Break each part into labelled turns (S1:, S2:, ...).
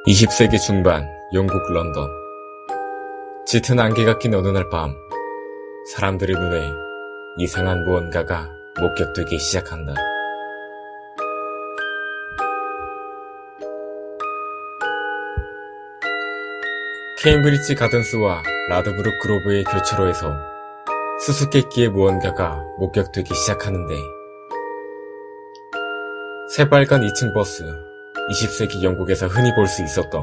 S1: 20세기 중반 영국 런던. 짙은 안개가 낀 어느 날 밤, 사람들의 눈에 이상한 무언가가 목격되기 시작한다. 케임브리지 가든스와 라드브룩 그로브의 교차로에서 수수께끼의 무언가가 목격되기 시작하는데, 새빨간 2층 버스, 20세기 영국에서 흔히 볼 수 있었던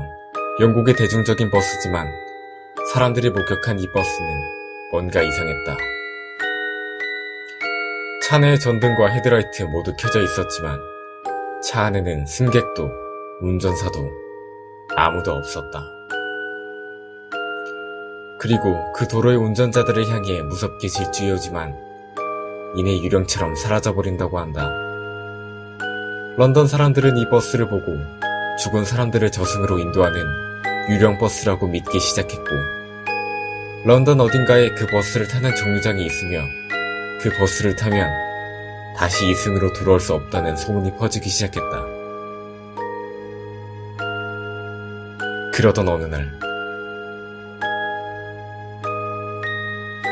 S1: 영국의 대중적인 버스지만 사람들이 목격한 이 버스는 뭔가 이상했다. 차 내의 전등과 헤드라이트 모두 켜져 있었지만 차 안에는 승객도 운전사도 아무도 없었다. 그리고 그 도로의 운전자들을 향해 무섭게 질주해오지만 이내 유령처럼 사라져버린다고 한다. 런던 사람들은 이 버스를 보고 죽은 사람들을 저승으로 인도하는 유령버스라고 믿기 시작했고, 런던 어딘가에 그 버스를 타는 정류장이 있으며 그 버스를 타면 다시 이승으로 돌아올 수 없다는 소문이 퍼지기 시작했다. 그러던 어느 날,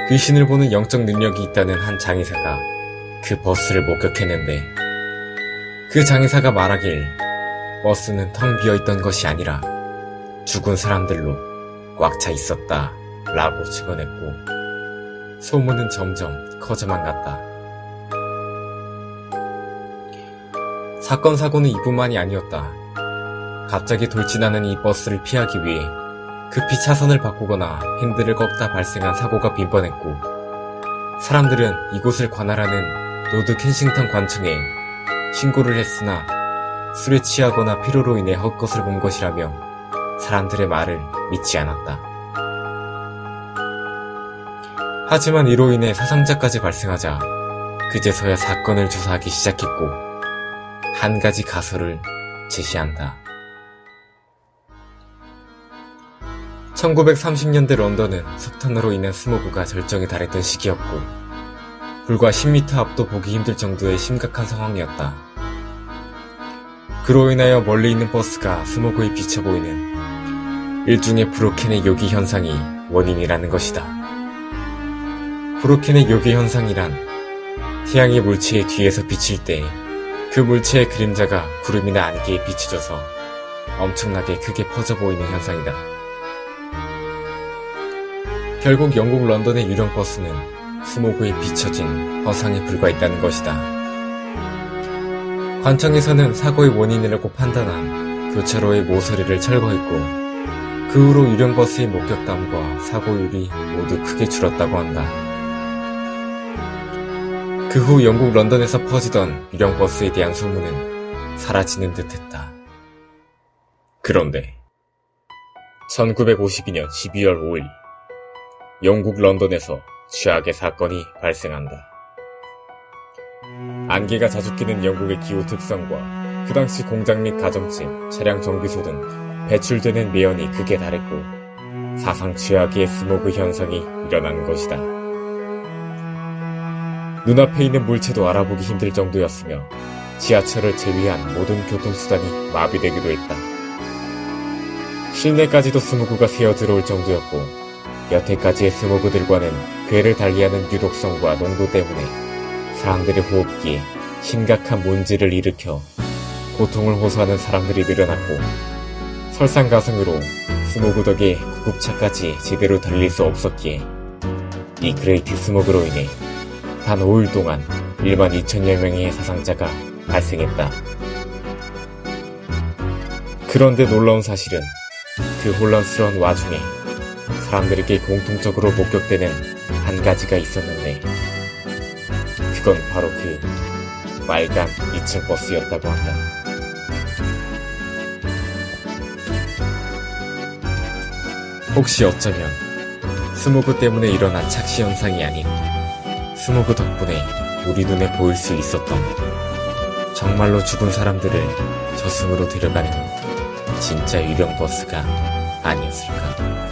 S1: 귀신을 보는 영적 능력이 있다는 한 장의사가 그 버스를 목격했는데, 그 장의사가 말하길 버스는 텅 비어있던 것이 아니라 죽은 사람들로 꽉 차 있었다 라고 증언했고, 소문은 점점 커져만 갔다. 사건 사고는 이뿐만이 아니었다. 갑자기 돌진하는 이 버스를 피하기 위해 급히 차선을 바꾸거나 핸들을 꺾다 발생한 사고가 빈번했고, 사람들은 이곳을 관할하는 노드 켄싱턴 관청에 신고를 했으나 술에 취하거나 피로로 인해 헛것을 본 것이라며 사람들의 말을 믿지 않았다. 하지만 이로 인해 사상자까지 발생하자 그제서야 사건을 조사하기 시작했고, 한 가지 가설을 제시한다. 1930년대 런던은 석탄으로 인한 스모그가 절정에 달했던 시기였고, 불과 10m 앞도 보기 힘들 정도의 심각한 상황이었다. 그로 인하여 멀리 있는 버스가 스모그에 비쳐 보이는 일종의 브로켄의 요기 현상이 원인이라는 것이다. 브로켄의 요기 현상이란 태양이 물체의 뒤에서 비칠 때 그 물체의 그림자가 구름이나 안개에 비춰져서 엄청나게 크게 퍼져 보이는 현상이다. 결국 영국 런던의 유령 버스는 스모그에 비춰진 허상에 불과했다는 것이다. 관청에서는 사고의 원인이라고 판단한 교차로의 모서리를 철거했고, 그 후로 유령버스의 목격담과 사고율이 모두 크게 줄었다고 한다. 그 후 영국 런던에서 퍼지던 유령버스에 대한 소문은 사라지는 듯했다. 그런데 1952년 12월 5일 영국 런던에서 최악의 사건이 발생한다. 안개가 자주 끼는 영국의 기후 특성과 그 당시 공장 및 가정집, 차량 정비소 등 배출되는 매연이 극에 달했고, 사상 최악의 스모그 현상이 일어난 것이다. 눈앞에 있는 물체도 알아보기 힘들 정도였으며 지하철을 제외한 모든 교통수단이 마비되기도 했다. 실내까지도 스모그가 새어 들어올 정도였고, 여태까지의 스모그들과는 궤를 달리하는 유독성과 농도 때문에 사람들의 호흡기에 심각한 문제를 일으켜 고통을 호소하는 사람들이 늘어났고, 설상가상으로 스모그 덕에 구급차까지 제대로 달릴 수 없었기에 이 그레이트 스모그로 인해 단 5일 동안 12,000여 명의 사상자가 발생했다. 그런데 놀라운 사실은 그 혼란스러운 와중에 사람들에게 공통적으로 목격되는 한 가지가 있었는데, 그건 바로 그 빨간 2층 버스였다고 한다. 혹시 어쩌면 스모그 때문에 일어난 착시 현상이 아닌 스모그 덕분에 우리 눈에 보일 수 있었던 정말로 죽은 사람들을 저승으로 데려가는 진짜 유령 버스가 아니었을까?